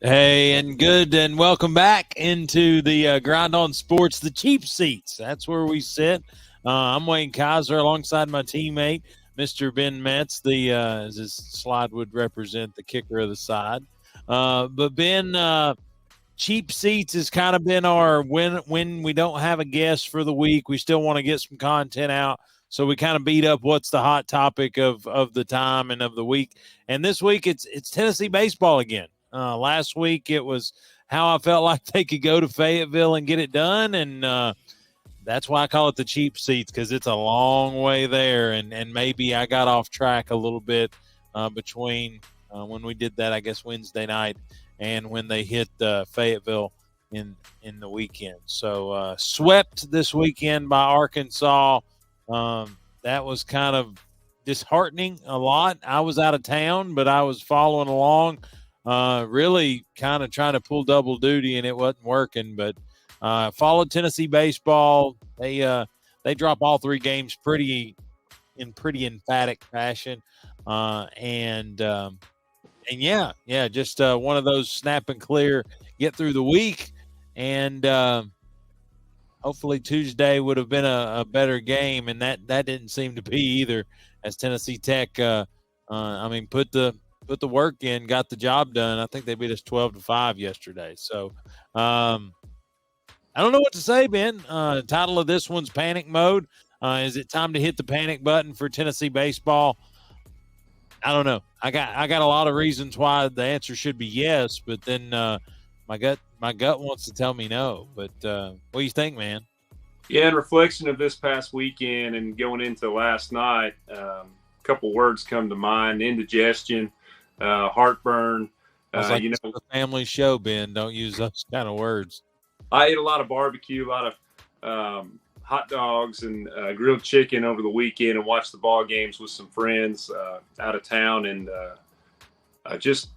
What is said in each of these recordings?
Hey, and good, and welcome back into the Grind on Sports, the cheap seats. That's where we sit. I'm Wayne Kaiser alongside my teammate, Mr. Ben Metz, as his slide would represent, the kicker of the side. But Ben, cheap seats has kind of been our when we don't have a guest for the week, we still want to get some content out. So we kind of beat up what's the hot topic of the time and of the week. And this week it's Tennessee baseball again. Last week it was how I felt like they could go to Fayetteville and get it done, and that's why I call it the cheap seats, because it's a long way there, and maybe I got off track a little bit between when we did that, I guess, Wednesday night and when they hit Fayetteville in the weekend. So swept this weekend by Arkansas. That was kind of disheartening a lot. I was out of town, but I was following along, really kind of trying to pull double duty, and it wasn't working. But followed Tennessee baseball. They drop all three games pretty emphatic fashion, and yeah, just one of those snap and clear, get through the week, and hopefully Tuesday would have been a better game, and that didn't seem to be either, as Tennessee Tech, put the work in, got the job done. I think they beat us 12-5 yesterday. So I don't know what to say, Ben. Title of this one's Panic Mode. Is it time to hit the panic button for Tennessee baseball? I don't know. I got a lot of reasons why the answer should be yes, but then my gut wants to tell me no. But what do you think, man? Yeah, in reflection of this past weekend and going into last night, a couple words come to mind: indigestion, heartburn. It's a family show, Ben. Don't use those kind of words. I ate a lot of barbecue, a lot of hot dogs and grilled chicken over the weekend, and watched the ball games with some friends out of town, and just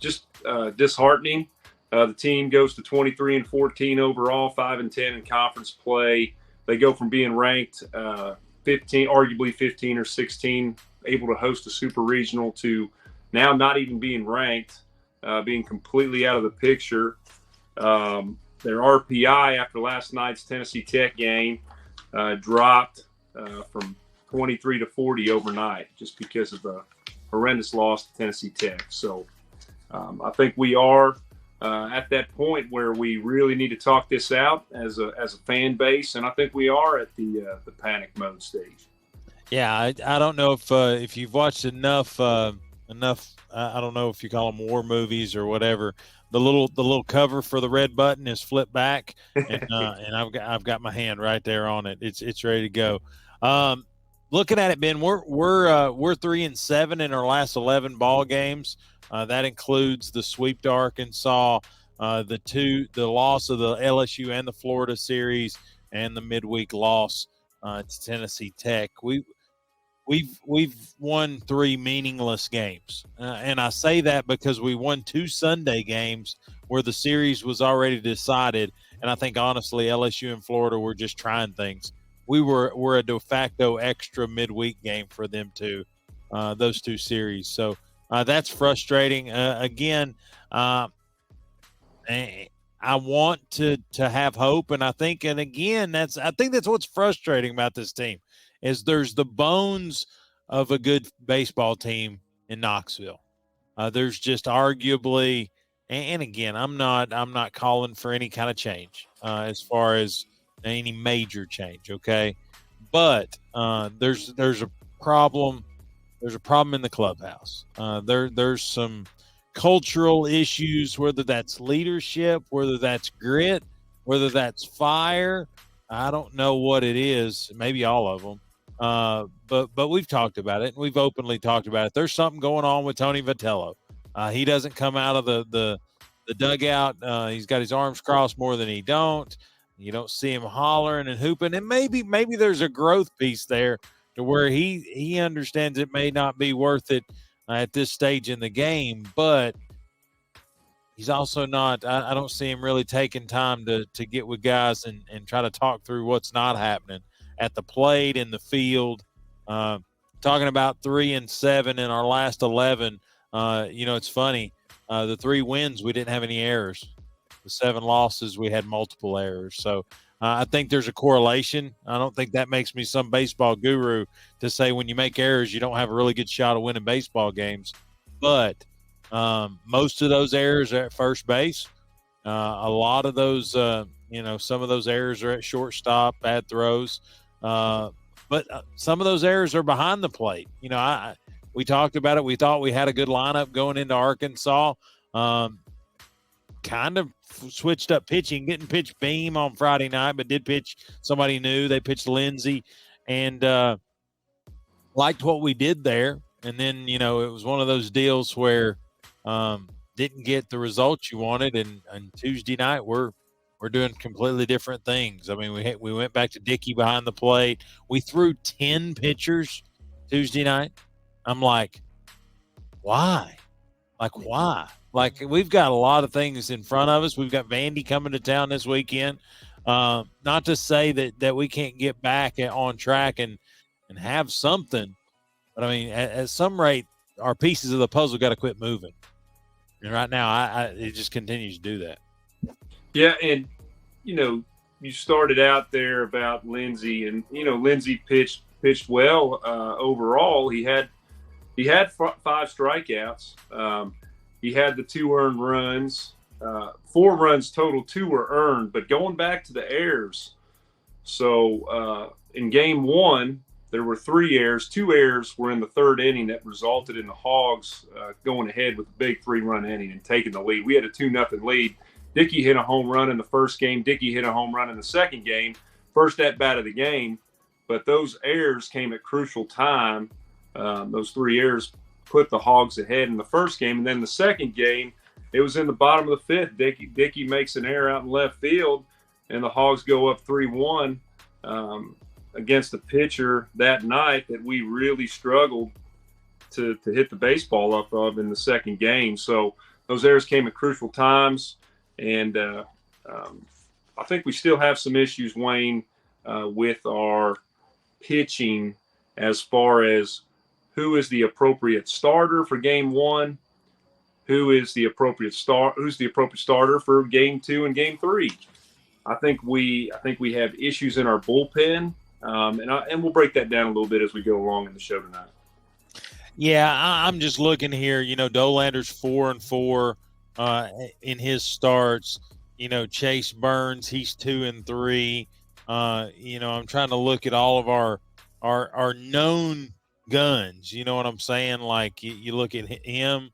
disheartening. The team goes to 23-14 overall, 5-10 in conference play. They go from being ranked 15, arguably 15 or 16, able to host a super regional, to now not even being ranked, being completely out of the picture. Their RPI after last night's Tennessee Tech game dropped from 23 to 40 overnight, just because of the horrendous loss to Tennessee Tech. So I think we are at that point where we really need to talk this out as a fan base, and I think we are at the panic mode stage. Yeah, I don't know if you've watched enough. I don't know if you call them war movies or whatever. The little cover for the red button is flipped back, and I've got my hand right there on it. It's ready to go. Looking at it, Ben, we're 3-7 in our last 11 ball games. That includes the sweep to Arkansas, the loss of the LSU and the Florida series, and the midweek loss to Tennessee Tech. We've won 3 meaningless games, and I say that because we won 2 Sunday games where the series was already decided, and I think honestly LSU and Florida were just trying things. We're a de facto extra midweek game for them too, those 2 series. So that's frustrating. Again, I want to have hope, and I think that's what's frustrating about this team, is there's the bones of a good baseball team in Knoxville. There's just arguably, and again, I'm not calling for any kind of change as far as any major change, okay? But there's a problem. There's a problem in the clubhouse. There's some cultural issues, whether that's leadership, whether that's grit, whether that's fire. I don't know what it is. Maybe all of them. But we've talked about it, and we've openly talked about it. There's something going on with Tony Vitello. He doesn't come out of the dugout. He's got his arms crossed more than he don't. You don't see him hollering and hooping. And maybe there's a growth piece there to where he understands it may not be worth it at this stage in the game, but he's also not. I don't see him really taking time to get with guys and try to talk through what's not happening at the plate, in the field. Talking about 3-7 in our last 11. It's funny. The 3 wins, we didn't have any errors. The 7 losses, we had multiple errors. So I think there's a correlation. I don't think that makes me some baseball guru to say when you make errors, you don't have a really good shot of winning baseball games. But most of those errors are at first base. A lot of those, some of those errors are at shortstop, bad throws. But some of those errors are behind the plate. We talked about it. We thought we had a good lineup going into Arkansas. Kind of switched up pitching, didn't pitch Beam on Friday night, but did pitch somebody new. They pitched Lindsey and liked what we did there. And then, it was one of those deals where didn't get the results you wanted. And Tuesday night, we're doing completely different things. I mean, we went back to Dickey behind the plate. We threw 10 pitchers Tuesday night. I'm like, why? Why? We've got a lot of things in front of us. We've got Vandy coming to town this weekend. Not to say that we can't get back on track and have something, but I mean, at some rate, our pieces of the puzzle got to quit moving. And right now, it just continues to do that. Yeah, and you started out there about Lindsey, and Lindsey pitched well overall. He had 5 strikeouts. He had the 2 earned runs, 4 runs total, 2 were earned. But going back to the errors, so in game 1, there were 3 errors. 2 errors were in the 3rd inning that resulted in the Hogs going ahead with a big 3-run inning and taking the lead. We had a 2-0 lead. Dickey hit a home run in the first game. Dickey hit a home run in the second game, first at bat of the game. But those errors came at crucial time. Those 3 errors put the Hogs ahead in the first game. And then the second game, it was in the bottom of the 5th. Dickey makes an error out in left field, and the Hogs go up 3-1 against a pitcher that night that we really struggled to hit the baseball off of in the second game. So those errors came at crucial times. And I think we still have some issues, Wayne, with our pitching as far as who is the appropriate starter for game 1, who's the appropriate starter for game 2 and game 3. I think we have issues in our bullpen, and we'll break that down a little bit as we go along in the show tonight. Yeah, I'm just looking here. Dolander's 4-4 in his starts. Chase Burns, he's 2-3. I'm trying to look at all of our known guns. You know what I'm saying? Like you look at him,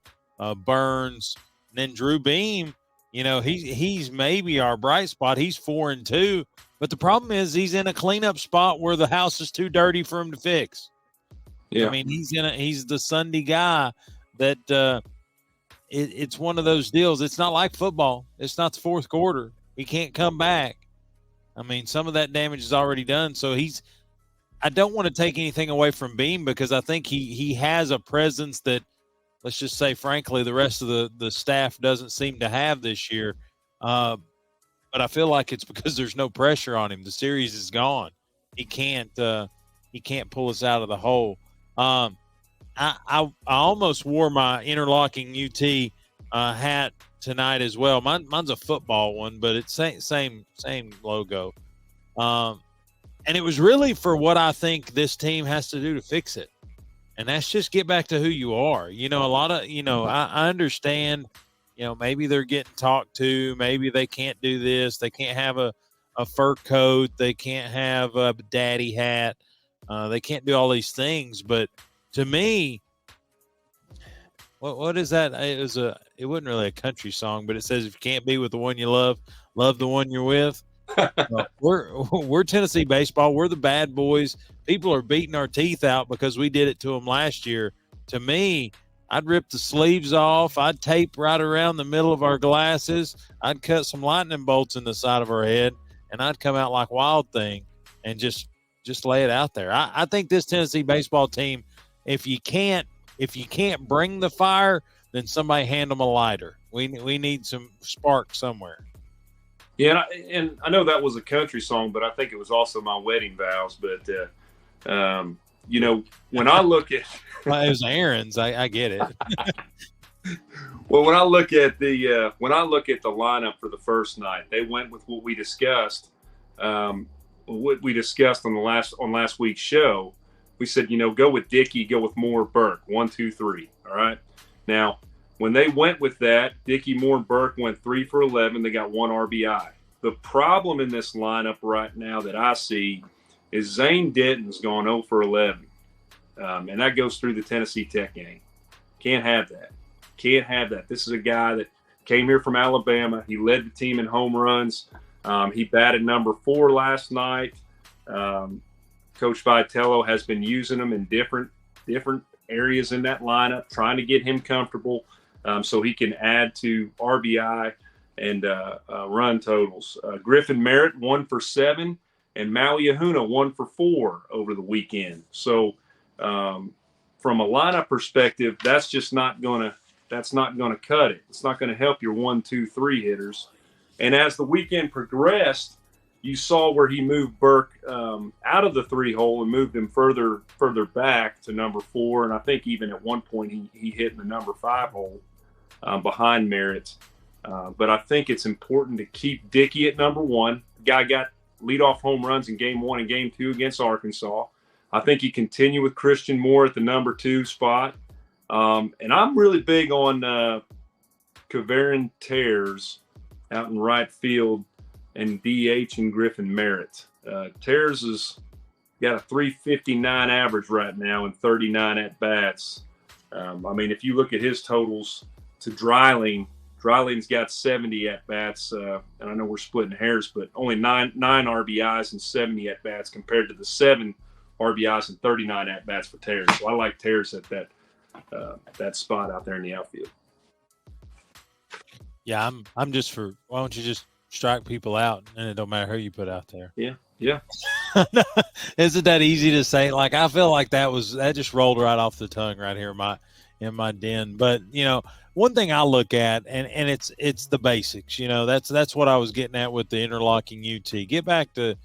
Burns, and then Drew Beam. He's maybe our bright spot. He's 4-2, but the problem is he's in a cleanup spot where the house is too dirty for him to fix. Yeah, I mean he's the Sunday guy that it's one of those deals. It's not like football. It's not the 4th quarter. He can't come back. I mean, some of that damage is already done. So I don't want to take anything away from Beam because I think he has a presence that, let's just say, frankly, the rest of the staff doesn't seem to have this year. But I feel like it's because there's no pressure on him. The series is gone. He can't pull us out of the hole. I almost wore my interlocking UT hat tonight as well. Mine's a football one, but it's same logo. And it was really for what I think this team has to do to fix it. And that's just get back to who you are. A lot of, I understand, maybe they're getting talked to. Maybe they can't do this. They can't have a fur coat. They can't have a daddy hat. They can't do all these things. But to me, what is that? It wasn't really a country song, but it says if you can't be with the one you love the one you're with. We're Tennessee baseball. We're the bad boys. People are beating our teeth out because we did it to them last year. To me, I'd rip the sleeves off. I'd tape right around the middle of our glasses. I'd cut some lightning bolts in the side of our head, and I'd come out like Wild Thing and just lay it out there. I think this Tennessee baseball team, if you can't bring the fire, then somebody hand them a lighter. We need some spark somewhere. Yeah, and I know that was a country song, but I think it was also my wedding vows. But, when I look at – well, it was Aaron's. I get it. Well, when I look at the lineup for the first night, they went with what we discussed. What we discussed on last week's show. We said, go with Dickey, go with Moore, Burke, 1, 2, 3. All right. Now, when they went with that, Dickey, Moore, and Burke went 3 for 11. They got 1 RBI. The problem in this lineup right now that I see is Zane Denton's gone 0 for 11, and that goes through the Tennessee Tech game. Can't have that. Can't have that. This is a guy that came here from Alabama. He led the team in home runs. He batted number 4 last night. Coach Vitello has been using him in different areas in that lineup, trying to get him comfortable so he can add to RBI and run totals. Griffin Merritt 1 for 7, and Maui Ahuna 1 for 4 over the weekend. So from a lineup perspective, that's not going to cut it. It's not going to help your 1, 2, 3 hitters. And as the weekend progressed, you saw where he moved Burke out of the 3 hole and moved him further back to number 4. And I think even at one point he hit in the number 5 hole behind Merritt. But I think it's important to keep Dickey at number 1. The guy got leadoff home runs in game 1 and game 2 against Arkansas. I think you continue with Christian Moore at the number 2 spot. And I'm really big on Kavarin Tears out in right field and DH and Griffin Merritt. Tears has got a 359 average right now and 39 at-bats. If you look at his totals to Dryling's got 70 at-bats, and I know we're splitting hairs, but only nine RBIs and 70 at-bats compared to the 7 RBIs and 39 at-bats for Tears. So I like Tears at that spot out there in the outfield. Yeah, I'm just for – why don't you just strike people out, and it don't matter who you put out there. Yeah. Isn't that easy to say? Like, I feel like that just rolled right off the tongue right here in my den. But, one thing I look at, and it's the basics, that's what I was getting at with the interlocking UT. Get back to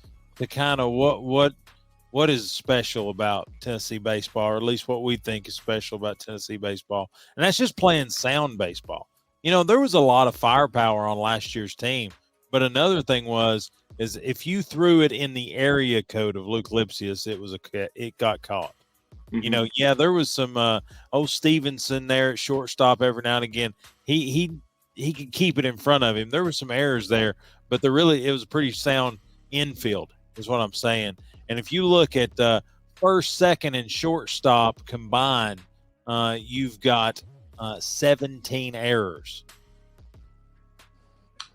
kind of what is special about Tennessee baseball, or at least what we think is special about Tennessee baseball. And that's just playing sound baseball. There was a lot of firepower on last year's team, but another thing is if you threw it in the area code of Luke Lipsius, it got caught. Mm-hmm. There was some Stevenson there at shortstop every now and again. He could keep it in front of him. There were some errors there, but it was a pretty sound infield is what I'm saying. And if you look at first, second, and shortstop combined, you've got 17 errors.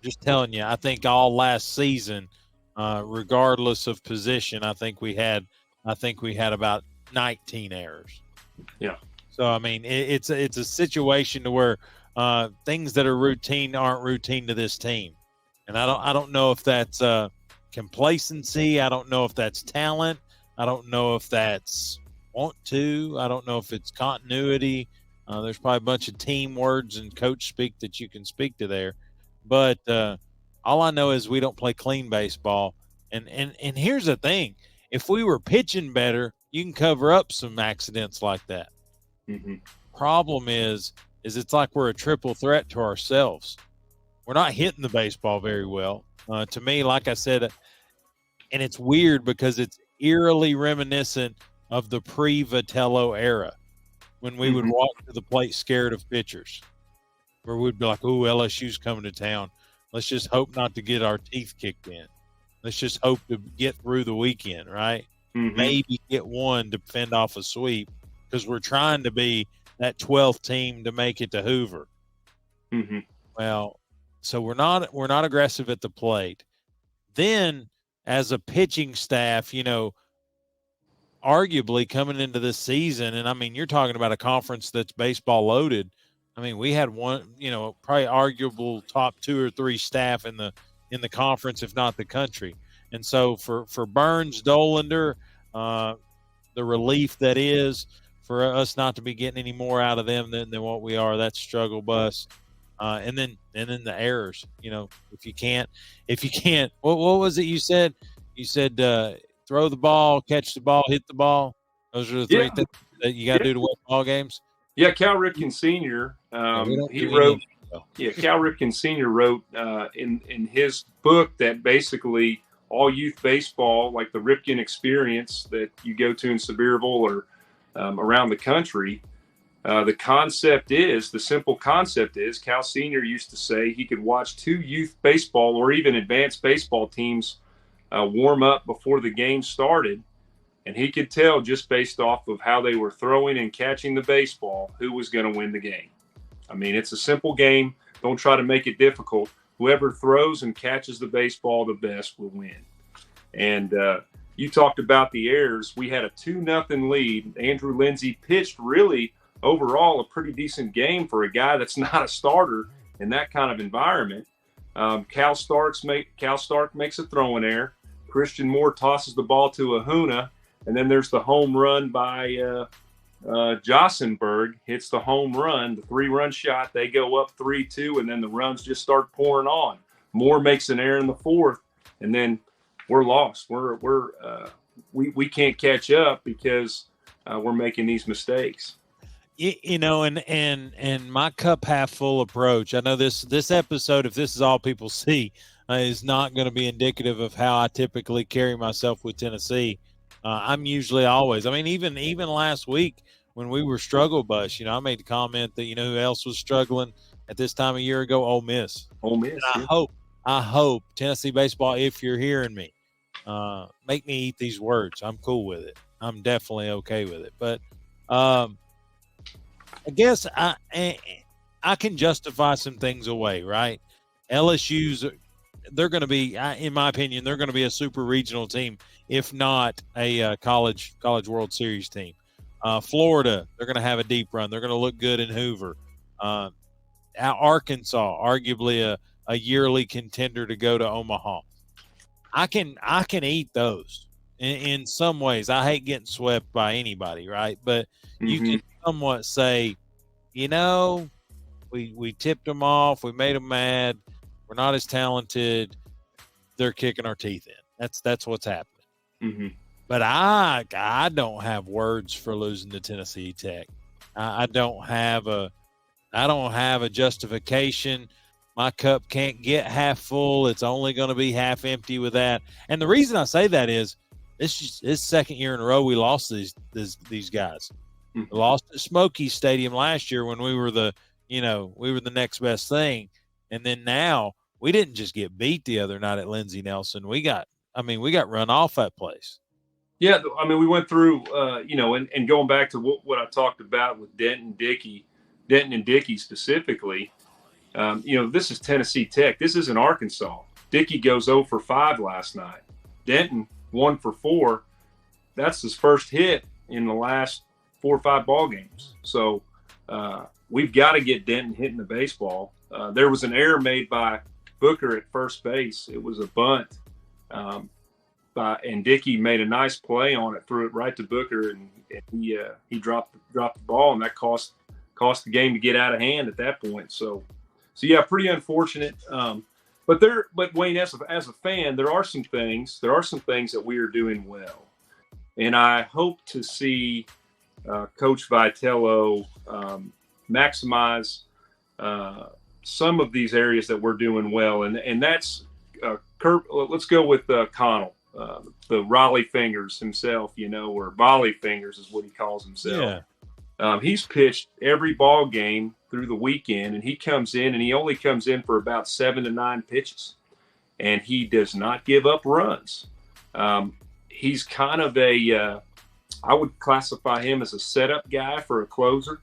Just telling you, I think all last season, regardless of position, I think we had about 19 errors. Yeah. So it's a situation to where things that are routine aren't routine to this team, and I don't know if that's complacency. I don't know if that's talent. I don't know if that's want to. I don't know if it's continuity. There's probably a bunch of team words and coach speak that you can speak to there, but all I know is we don't play clean baseball. And here's the thing: if we were pitching better, you can cover up some accidents like that. Mm-hmm. Problem is it's like we're a triple threat to ourselves. We're not hitting the baseball very well. To me, like I said, and it's weird because it's eerily reminiscent of the pre-Vitello era when we would walk to the plate scared of pitchers, where we'd be like, "Ooh, LSU's coming to town. Let's just hope not to get our teeth kicked in. Let's just hope to get through the weekend, right? Mm-hmm. Maybe get one to fend off a sweep because we're trying to be that 12th team to make it to Hoover." Mm-hmm. Well, so we're not aggressive at the plate. Then, as a pitching staff, arguably coming into this season, and you're talking about a conference that's baseball loaded. We had one, probably arguable top 2 or 3 staff in the conference, if not the country. And so for Burns, Dolander, the relief that is for us not to be getting any more out of them than what we are, that's struggle bus. And then the errors, if you can't, what was it you said? You said throw the ball, catch the ball, hit the ball. Those are the 3 things that you got to do to win ball games. Yeah, Cal Ripken Sr. We don't He do any of wrote. that, though. Yeah, Cal Ripken Sr. wrote in his book that basically all youth baseball, like the Ripken experience that you go to in Sevierville or around the country, the simple concept is, Cal Sr. used to say he could watch two youth baseball or even advanced baseball teams warm up before the game started, and he could tell just based off of how they were throwing and catching the baseball who was going to win the game. I mean, it's a simple game. Don't try to make it difficult. Whoever throws and catches the baseball the best will win. And you talked about the errors. We had a 2-0 lead. Andrew Lindsay pitched really overall a pretty decent game for a guy that's not a starter in that kind of environment. Cal Stark makes a throwing error. Christian Moore tosses the ball to Ahuna, and then there's the home run by Jossenberg. Hits the home run, the 3-run shot. They go up 3-2, and then the runs just start pouring on. Moore makes an error in the fourth, and then we're lost. We can't catch up because we're making these mistakes. And my cup half full approach. I know this episode, if this is all people see, is not going to be indicative of how I typically carry myself with Tennessee. I'm usually always. I mean, even last week when we were struggle bus, I made the comment that who else was struggling at this time a year ago? Ole Miss. Ole Miss. And I hope Tennessee baseball, if you're hearing me, make me eat these words. I'm cool with it. I'm definitely okay with it. But I guess I can justify some things away, right? LSU's, they're going to be, in my opinion, they're going to be a super regional team, if not a college World Series team. Florida, they're going to have a deep run. They're going to look good in Hoover. Arkansas, arguably a yearly contender to go to Omaha. I can eat those in some ways. I hate getting swept by anybody, right? But you can somewhat say, we tipped them off. We made them mad. We're not as talented. They're kicking our teeth in. That's what's happening. Mm-hmm. But I don't have words for losing to Tennessee Tech. I don't have a justification. My cup can't get half full. It's only going to be half empty with that. And the reason I say that is this second year in a row we lost these guys. We lost at Smoky Stadium last year when we were the next best thing. And then now we didn't just get beat the other night at Lindsey Nelson. We got run off that place. Yeah, I mean, we went through, and going back to what I talked about with Denton and Dickey specifically. This is Tennessee Tech. This isn't Arkansas. Dickey goes 0 for 5 last night. Denton 1 for 4. That's his first hit in the last 4 or 5 ball games. So we've got to get Denton hitting the baseball. There was an error made by Booker at first base. It was a bunt, and Dickey made a nice play on it, threw it right to Booker, and he dropped the ball, and that cost the game to get out of hand at that point. So yeah, pretty unfortunate. But Wayne, as a fan, there are some things that we are doing well, and I hope to see Coach Vitello maximize some of these areas that we're doing well, and that's let's go with Connell, the Raleigh Fingers himself, or Volley Fingers is what he calls himself. Yeah. He's pitched every ball game through the weekend, and he comes in, and he only comes in for about 7 to 9 pitches, and he does not give up runs. He's kind of I would classify him as a setup guy for a closer.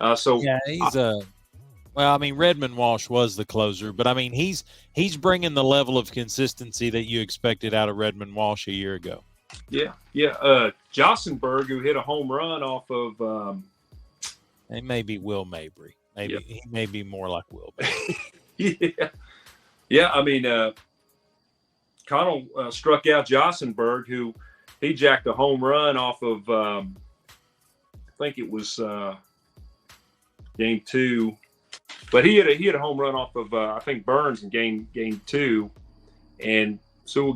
Yeah, he's Redmond Walsh was the closer, but I mean, he's bringing the level of consistency that you expected out of Redmond Walsh a year ago. Yeah. Jossenberg, who hit a home run off of it may be Will Mabry. Maybe he may be more like Will Mabry. Yeah. I mean, Connell struck out Jossenberg, who he jacked a home run off of. I think it was game 2, but he had a home run off of I think Burns in game 2, and Sewell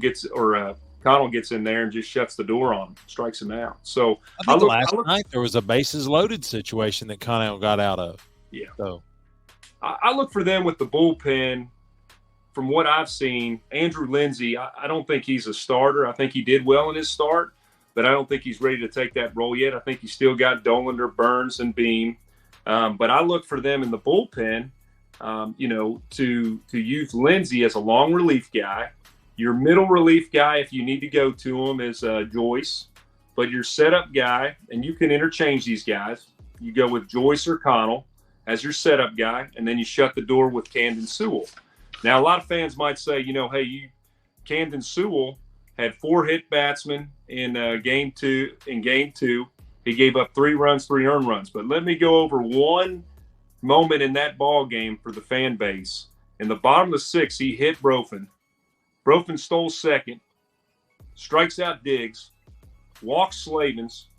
Connell gets in there and just shuts the door on him, strikes him out. So I think last night there was a bases loaded situation that Connell got out of. Yeah. So I look for them with the bullpen. From what I've seen, Andrew Lindsey, I don't think he's a starter. I think he did well in his start, but I don't think he's ready to take that role yet. I think he's still got Dolander, Burns, and Beam. But I look for them in the bullpen, to use Lindsey as a long relief guy. Your middle relief guy, if you need to go to him, is Joyce. But your setup guy, and you can interchange these guys, you go with Joyce or Connell as your setup guy, and then you shut the door with Camden Sewell. Now, a lot of fans might say, Camden Sewell had 4 hit batsmen in game two. He gave up 3 runs, 3 earned runs. But let me go over one moment in that ball game for the fan base. In the bottom of the 6th, he hit Brofen. Brofen stole second, strikes out Diggs, walks Slavens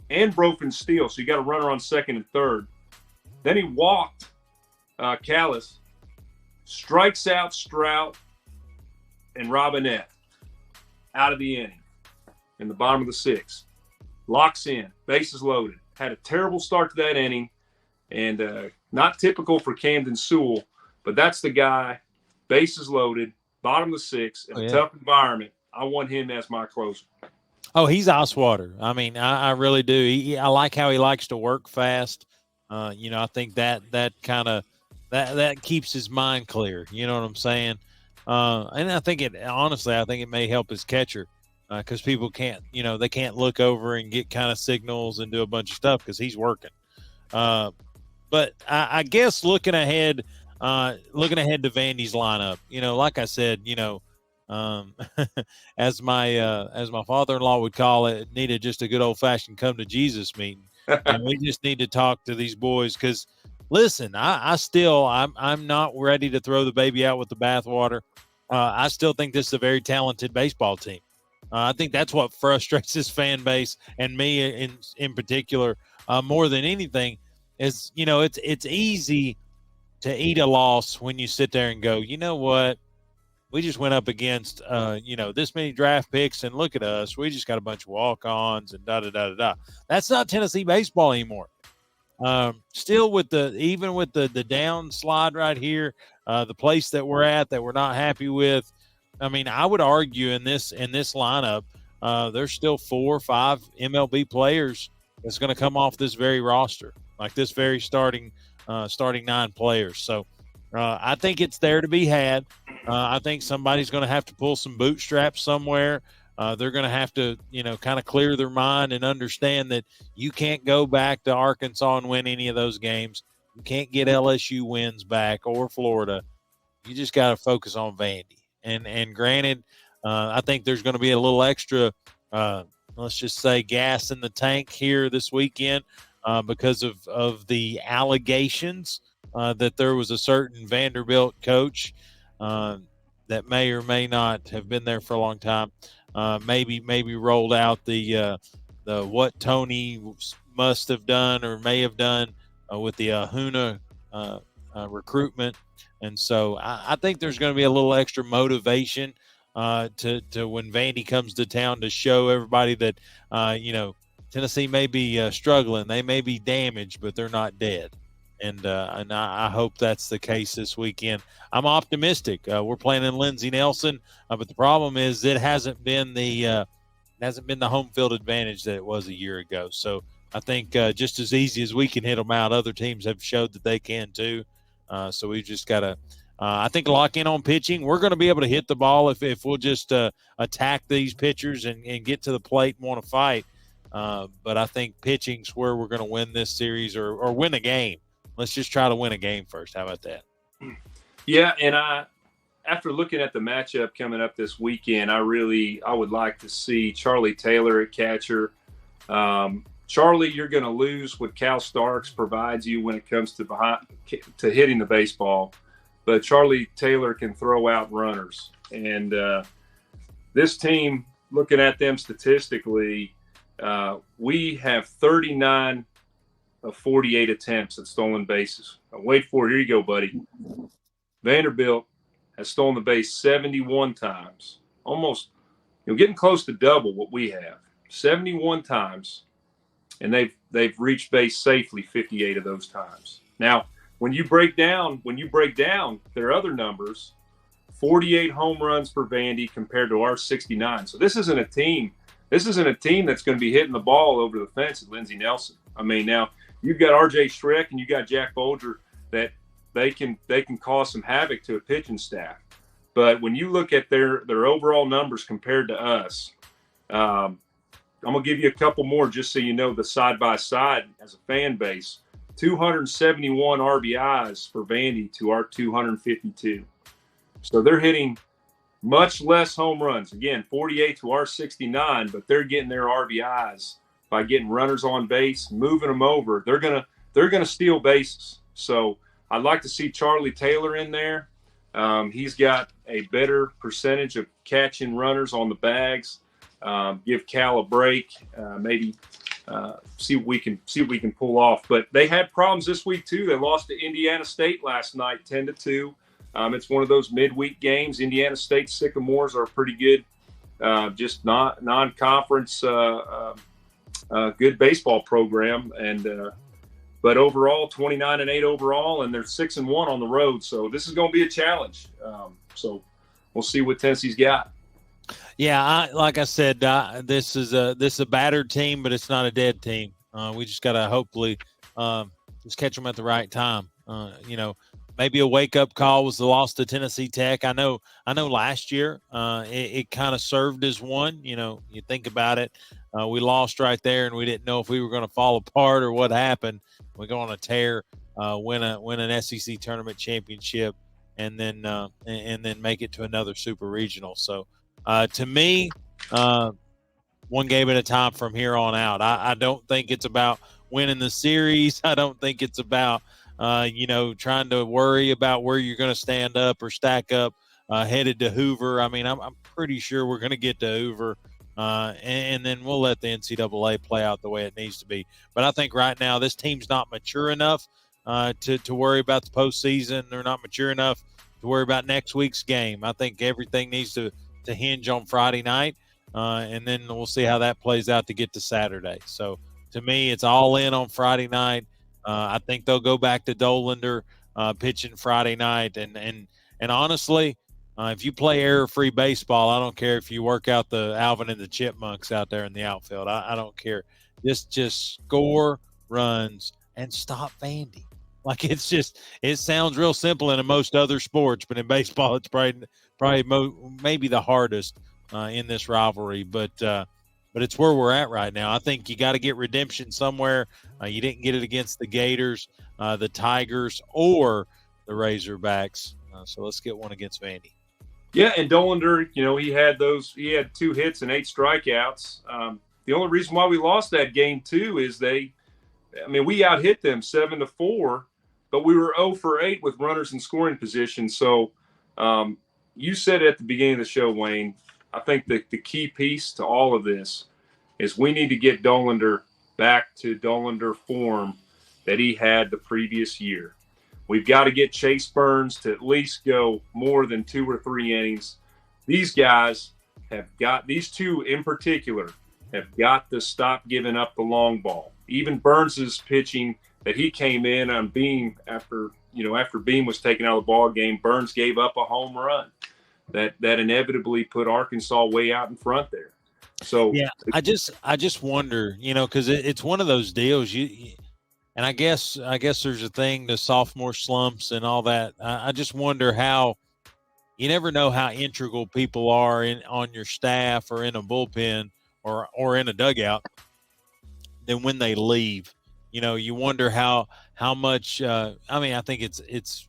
and Brofen steal. So you got a runner on second and third. Then he walked Callis, strikes out Strout and Robinette out of the inning in the bottom of the 6th. Locks in, bases loaded. Had a terrible start to that inning, and not typical for Camden Sewell, but that's the guy, bases loaded, bottom of the 6th, in a tough environment. I want him as my closer. Oh, he's ice water. I mean, I really do. I like how he likes to work fast. I think that kind of that keeps his mind clear. You know what I'm saying? And I think it may help his catcher because people can't, they can't look over and get kind of signals and do a bunch of stuff because he's working. But I guess looking ahead to Vandy's lineup, like I said, as my father-in-law would call it, needed just a good old-fashioned come to Jesus meeting. And we just need to talk to these boys because, listen, I'm not ready to throw the baby out with the bathwater. I still think this is a very talented baseball team. I think that's what frustrates this fan base and me in particular more than anything is, it's easy to eat a loss when you sit there and go, you know what? We just went up against, this many draft picks, and look at us. We just got a bunch of walk-ons and da-da-da-da-da. That's not Tennessee baseball anymore. Still even with the downslide right here, the place that we're at that we're not happy with, I mean, I would argue in this lineup, there's still 4 or 5 MLB players that's going to come off this very roster, like this very starting 9 players. So I think it's there to be had. I think somebody's going to have to pull some bootstraps somewhere. They're going to have to, kind of clear their mind and understand that you can't go back to Arkansas and win any of those games. You can't get LSU wins back or Florida. You just got to focus on Vandy. And granted, I think there's going to be a little extra, let's just say, gas in the tank here this weekend because of the allegations that there was a certain Vanderbilt coach that may or may not have been there for a long time. Maybe rolled out the what Tony must have done or may have done with the Ahuna recruitment. And so I think there's going to be a little extra motivation to when Vandy comes to town to show everybody that, Tennessee may be struggling. They may be damaged, but they're not dead. And I hope that's the case this weekend. I'm optimistic. We're playing in Lindsey Nelson, but the problem is it hasn't been the home field advantage that it was a year ago. So I think just as easy as we can hit them out, other teams have showed that they can too. So we've just got to, I think, lock in on pitching. We're going to be able to hit the ball if we'll just attack these pitchers and get to the plate and want to fight. But I think pitching's where we're going to win this series or win a game. Let's just try to win a game first. How about that? Yeah, and after looking at the matchup coming up this weekend, I would like to see Charlie Taylor at catcher. Charlie, you're going to lose what Cal Starks provides you when it comes to hitting the baseball, but Charlie Taylor can throw out runners. And this team, looking at them statistically, we have 39 of 48 attempts at stolen bases. Now, wait for it. Here you go, buddy. Vanderbilt has stolen the base 71 times, almost getting close to double what we have, 71 times, and they've reached base safely 58 of those times. Now, when you break down their other numbers, 48 home runs for Vandy compared to our 69. So this isn't a team that's going to be hitting the ball over the fence at Lindsey Nelson. I mean, now you've got R.J. Schreck and you got Jack Bolger that they can cause some havoc to a pitching staff. But when you look at their overall numbers compared to us, I'm going to give you a couple more just so you know the side-by-side as a fan base. 271 RBIs for Vandy to our 252. So they're hitting much less home runs. Again, 48 to our 69, but they're getting their RBIs by getting runners on base, moving them over. They're gonna steal bases. So I'd like to see Charlie Taylor in there. He's got a better percentage of catching runners on the bags. Give Cal a break. Maybe see what we can pull off. But they had problems this week too. They lost to Indiana State last night, 10-2. It's one of those midweek games. Indiana State Sycamores are pretty good, just not non-conference, good baseball program. And but overall, 29-8 overall, and they're 6-1 on the road. So this is going to be a challenge. So we'll see what Tennessee's got. Yeah, like I said, this is a battered team, but it's not a dead team. We just got to hopefully just catch them at the right time. Maybe a wake-up call was the loss to Tennessee Tech. I know last year it kind of served as one. You think about it. We lost right there, and we didn't know if we were going to fall apart or what happened. We go on a tear, win an SEC tournament championship, and then make it to another super regional. So to me, one game at a time from here on out. I don't think it's about winning the series. I don't think it's about trying to worry about where you're going to stand up or stack up headed to Hoover. I mean, I'm pretty sure we're going to get to Hoover, and then we'll let the NCAA play out the way it needs to be. But I think right now this team's not mature enough to worry about the postseason. They're not mature enough to worry about next week's game. I think everything needs to hinge on Friday night, and then we'll see how that plays out to get to Saturday. So to me, it's all in on Friday night. I think they'll go back to Dolander pitching Friday night. And honestly, if you play error-free baseball, I don't care if you work out the Alvin and the Chipmunks out there in the outfield. I don't care. Just score runs and stop Vandy. Like it sounds real simple in most other sports, but in baseball, it's probably maybe the hardest in this rivalry. But it's where we're at right now. I think you got to get redemption somewhere. You didn't get it against the Gators, the Tigers, or the Razorbacks. So let's get one against Vandy. Yeah, and Dolander, he had 2 hits and 8 strikeouts. The only reason why we lost that game too is we out-hit them 7-4, but we were 0 for 8 with runners in scoring position. So you said at the beginning of the show, Wayne, I think the key piece to all of this is we need to get Dolander back to Dolander form that he had the previous year. We've got to get Chase Burns to at least go more than 2 or 3 innings. These guys these 2 in particular, have got to stop giving up the long ball. Even Burns's pitching that he came in on Beam after Beam was taken out of the ball game, Burns gave up a home run that inevitably put Arkansas way out in front there. So yeah, I just wonder, because it's one of those deals. And I guess there's a thing, the sophomore slumps and all that. I just wonder how you never know how integral people are on your staff or in a bullpen or in a dugout. Then when they leave, you wonder how much. I think it's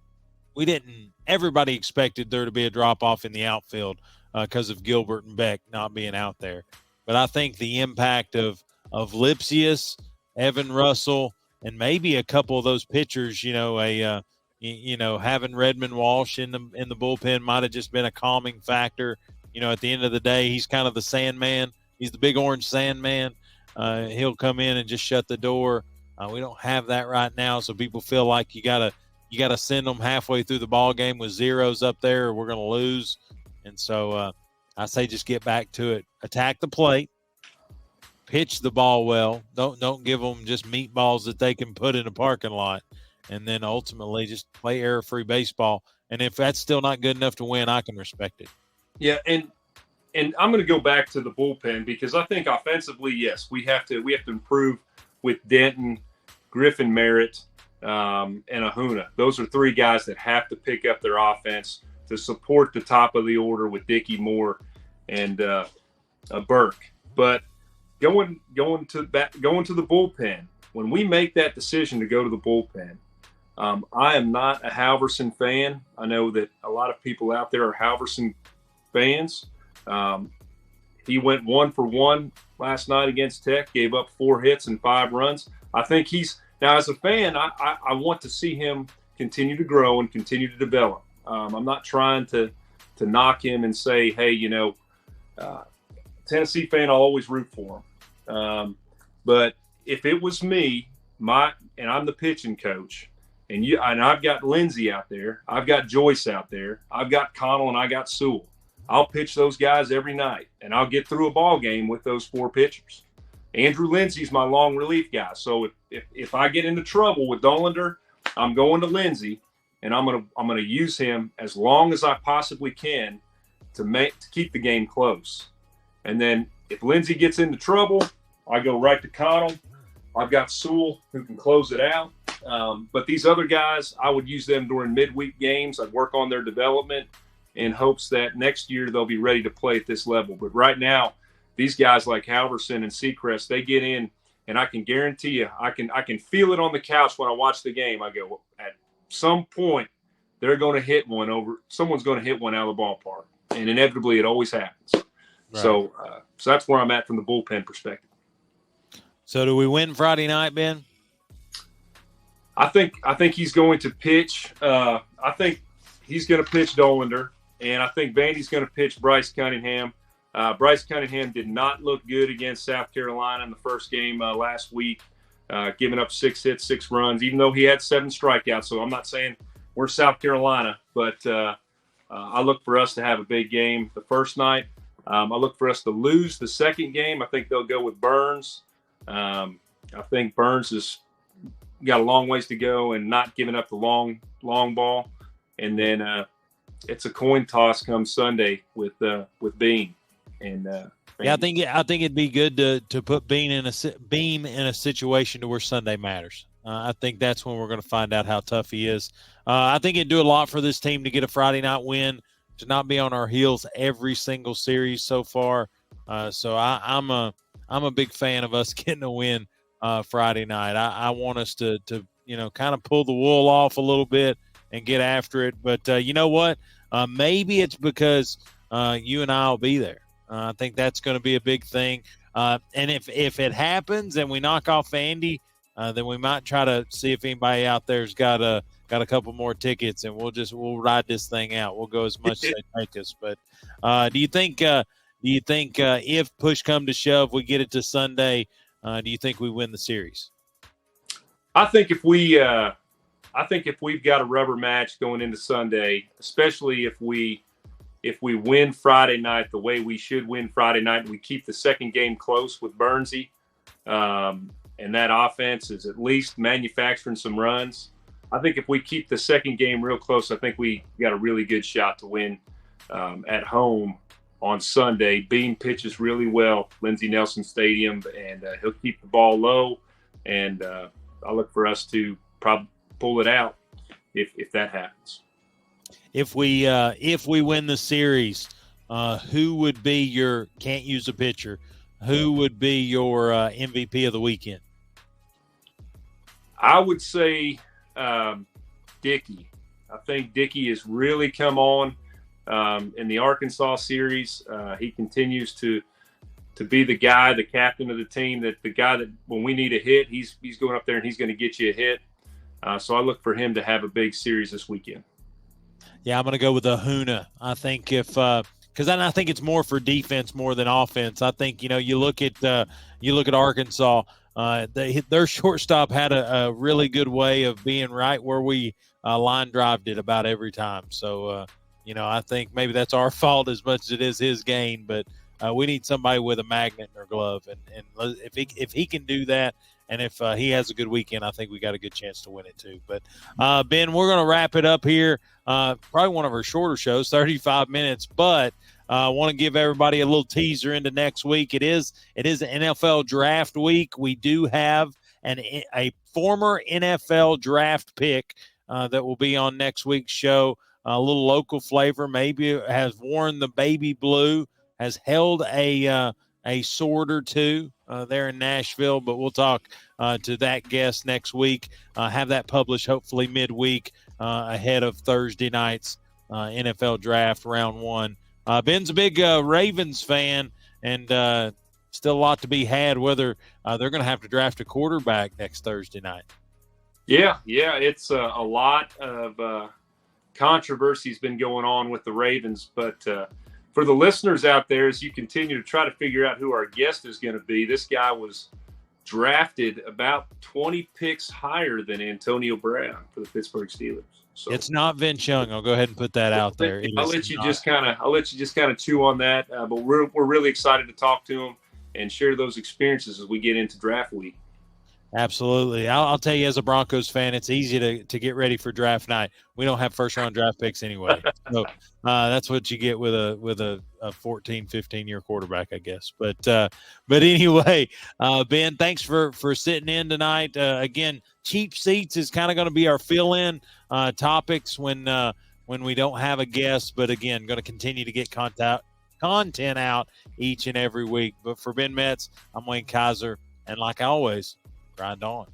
everybody expected there to be a drop off in the outfield because of Gilbert and Beck not being out there. But I think the impact of Lipsius, Evan Russell, and maybe a couple of those pitchers, having Redmond Walsh in the bullpen might have just been a calming factor. At the end of the day, he's kind of the Sandman. He's the big orange Sandman. He'll come in and just shut the door. We don't have that right now, so people feel like you gotta send them halfway through the ball game with zeros up there, or we're gonna lose. And so I say just get back to it. Attack the plate. Pitch the ball well. Don't give them just meatballs that they can put in a parking lot. And then ultimately just play error-free baseball. And if that's still not good enough to win, I can respect it. Yeah, and I'm going to go back to the bullpen because I think offensively, yes, we have to improve with Denton, Griffin Merritt, and Ahuna. Those are three guys that have to pick up their offense to support the top of the order with Dickie Moore and Burke. But going to the bullpen, when we make that decision to go to the bullpen, I am not a Halverson fan. I know that a lot of people out there are Halverson fans. He went 1 for 1 last night against Tech, gave up 4 hits and 5 runs. I think now as a fan, I want to see him continue to grow and continue to develop. I'm not trying to knock him and say, hey, Tennessee fan, I'll always root for him. But if it was me, and I'm the pitching coach, and I've got Lindsey out there, I've got Joyce out there, I've got Connell, and I got Sewell. I'll pitch those guys every night, and I'll get through a ball game with those 4 pitchers. Andrew Lindsey's my long relief guy. So if I get into trouble with Dollander, I'm going to Lindsey, and I'm gonna use him as long as I possibly can to keep the game close. And then if Lindsey gets into trouble, I go right to Connell. I've got Sewell who can close it out. But these other guys, I would use them during midweek games. I'd work on their development in hopes that next year they'll be ready to play at this level. But right now, these guys like Halverson and Seacrest, they get in, and I can guarantee you, I can feel it on the couch when I watch the game. I go, at some point, they're going to hit one someone's going to hit one out of the ballpark. And inevitably, it always happens. Right. So that's where I'm at from the bullpen perspective. So do we win Friday night, Ben? I think he's going to pitch. I think he's going to pitch Dollander, and I think Vandy's going to pitch Bryce Cunningham. Bryce Cunningham did not look good against South Carolina in the first game last week, giving up 6 hits, 6 runs, even though he had 7 strikeouts. So I'm not saying we're South Carolina, but I look for us to have a big game the first night. I look for us to lose the second game. I think they'll go with Burns. I think Burns has got a long ways to go and not giving up the long ball. And then it's a coin toss come Sunday with Beam. And I think it'd be good to put Beam in a situation to where Sunday matters. I think that's when we're going to find out how tough he is. I think it'd do a lot for this team to get a Friday night win, to not be on our heels every single series so far. So I'm a big fan of us getting a win Friday night. I want us to kind of pull the wool off a little bit and get after it. But you know what? Maybe it's because you and I will be there. I think that's going to be a big thing. And if it happens and we knock off Vandy, then we might try to see if anybody out there's got a couple more tickets, and we'll ride this thing out. We'll go as much as they take us. But do you think if push come to shove, we get it to Sunday? Do you think we win the series? I think if we've got a rubber match going into Sunday, especially if we win Friday night the way we should win Friday night, and we keep the second game close with Bernsey, and that offense is at least manufacturing some runs. I think if we keep the second game real close, I think we got a really good shot to win at home on Sunday. Bean pitches really well, Lindsey Nelson Stadium, and he'll keep the ball low. And I look for us to probably pull it out if that happens. If we win the series, who would be your can't use a pitcher? Who would be your MVP of the weekend? I would say Dickey. I think Dickey has really come on in the Arkansas series. He continues to be the guy, the captain of the team, that when we need a hit, he's going up there and he's going to get you a hit. So I look for him to have a big series this weekend. Yeah, I'm going to go with Ahuna. I think because I think it's more for defense more than offense. I think you look at Arkansas. Their shortstop had a really good way of being right where we line drived it about every time. So I think maybe that's our fault as much as it is his gain, but we need somebody with a magnet in their glove. And if he can do that, and if he has a good weekend, I think we got a good chance to win it too. But, Ben, we're going to wrap it up here. Probably one of our shorter shows, 35 minutes, but I want to give everybody a little teaser into next week. It is an NFL draft week. We do have a former NFL draft pick that will be on next week's show. A little local flavor, maybe has worn the baby blue, has held a sword or two there in Nashville, but we'll talk to that guest next week. Have that published hopefully midweek ahead of Thursday night's NFL draft round 1. Ben's a big Ravens fan, and still a lot to be had, whether they're going to have to draft a quarterback next Thursday night. Yeah, it's a lot of controversy's been going on with the Ravens, but for the listeners out there, as you continue to try to figure out who our guest is going to be, this guy was drafted about 20 picks higher than Antonio Brown for the Pittsburgh Steelers. So it's not Vince Young. I'll go ahead and put that out there. I'll let you just kind of chew on that. But we're really excited to talk to him and share those experiences as we get into draft week. Absolutely. I'll tell you, as a Broncos fan, it's easy to get ready for draft night. We don't have first-round draft picks anyway. So that's what you get with a 14, 15-year quarterback, I guess. But anyway, Ben, thanks for sitting in tonight. Again, cheap seats is kind of going to be our fill-in topics when we don't have a guest. But, again, going to continue to get content out each and every week. But for Ben Metz, I'm Wayne Kaiser. And like always, grind on.